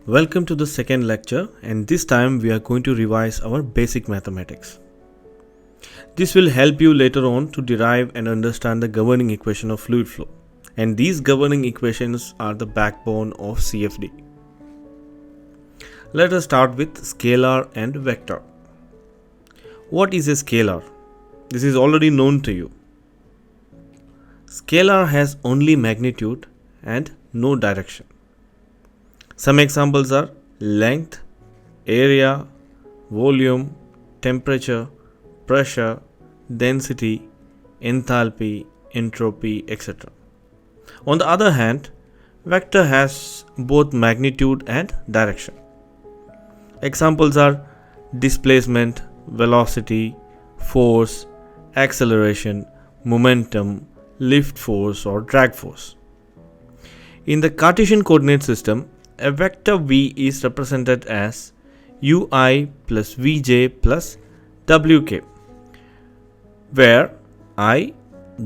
Welcome to the second lecture, and this time we are going to revise our basic mathematics. This will help you later on to derive and understand the governing equation of fluid flow, and these governing equations are the backbone of CFD. Let us start with scalar and vector. What is a scalar? This is already known to you. Scalar has only magnitude and no direction. Some examples are length, area, volume, temperature, pressure, density, enthalpy, entropy, etc. On the other hand, vector has both magnitude and direction. Examples are displacement, velocity, force, acceleration, momentum, lift force or drag force. In the Cartesian coordinate system, a vector v is represented as ui plus vj plus wk, where I,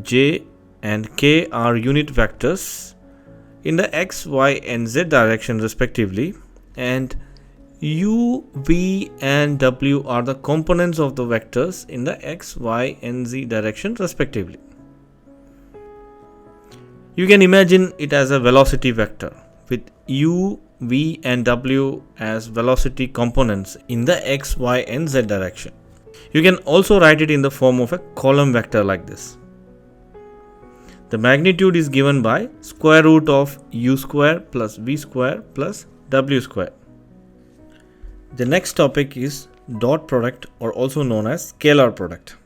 j and k are unit vectors in the x, y and z direction respectively, and u, v and w are the components of the vectors in the x, y and z direction respectively. You can imagine it as a velocity vector with u, v and w as velocity components in the x, y and z direction. You can also write it in the form of a column vector like this. The magnitude is given by square root of u square plus v square plus w square. The next topic is dot product, or also known as scalar product.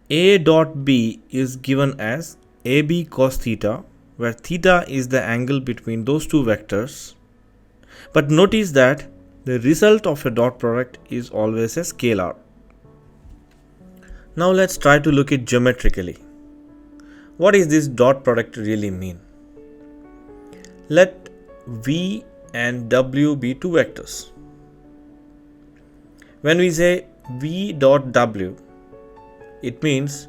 A dot b is given as ab cos theta, where theta is the angle between those two vectors. But notice that the result of a dot product is always a scalar. Now let's try to look at geometrically. What does this dot product really mean? Let v and w be two vectors. When we say v dot w, it means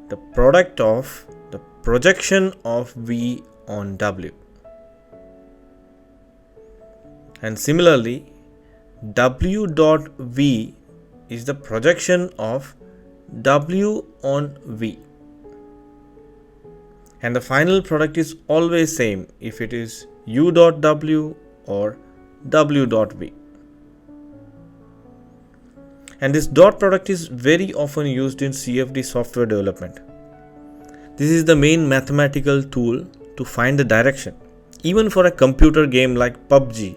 the product of the projection of v on w. And similarly, w dot v is the projection of w on v. And the final product is always same if it is u dot w or w dot v. And this dot product is very often used in CFD software development. This is the main mathematical tool to find the direction. Even for a computer game like PUBG,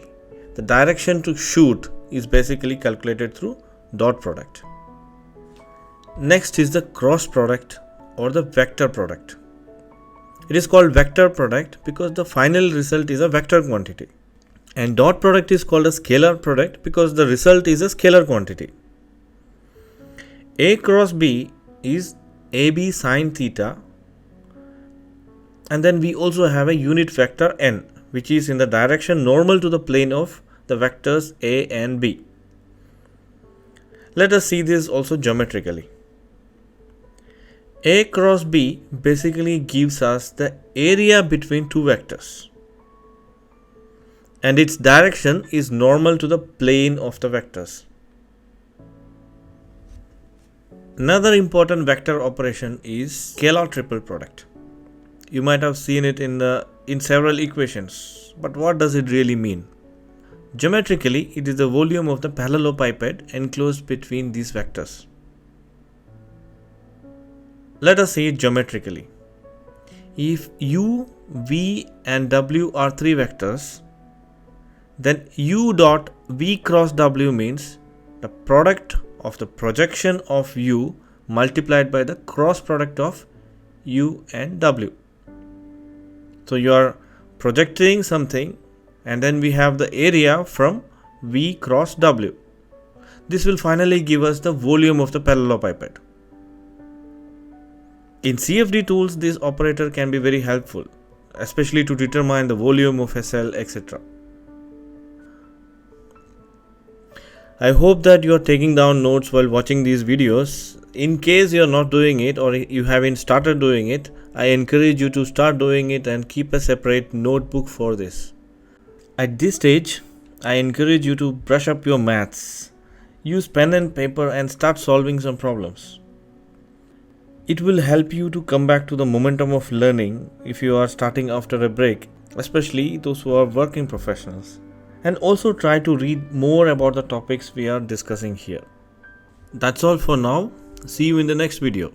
the direction to shoot is basically calculated through dot product. Next is the cross product or the vector product. It is called vector product because the final result is a vector quantity. And dot product is called a scalar product because the result is a scalar quantity. A cross b is ab sine theta, and then we also have a unit vector n, which is in the direction normal to the plane of the vectors a and b. Let us see this also geometrically. A cross b basically gives us the area between two vectors, and its direction is normal to the plane of the vectors. Another important vector operation is scalar triple product. You might have seen it in several equations, but what does it really mean? Geometrically, it is the volume of the parallelepiped enclosed between these vectors. Let us see it geometrically. If u, v and w are three vectors, then u dot v cross w means the product of the projection of u multiplied by the cross product of u and w. So you are projecting something, and then we have the area from v cross w. This will finally give us the volume of the parallelepiped. In CFD tools, this operator can be very helpful, especially to determine the volume of a cell, etc. I hope that you are taking down notes while watching these videos. In case you are not doing it or you haven't started doing it, I encourage you to start doing it and keep a separate notebook for this. At this stage, I encourage you to brush up your maths. Use pen and paper and start solving some problems. It will help you to come back to the momentum of learning if you are starting after a break, especially those who are working professionals. And also try to read more about the topics we are discussing here. That's all for now. See you in the next video.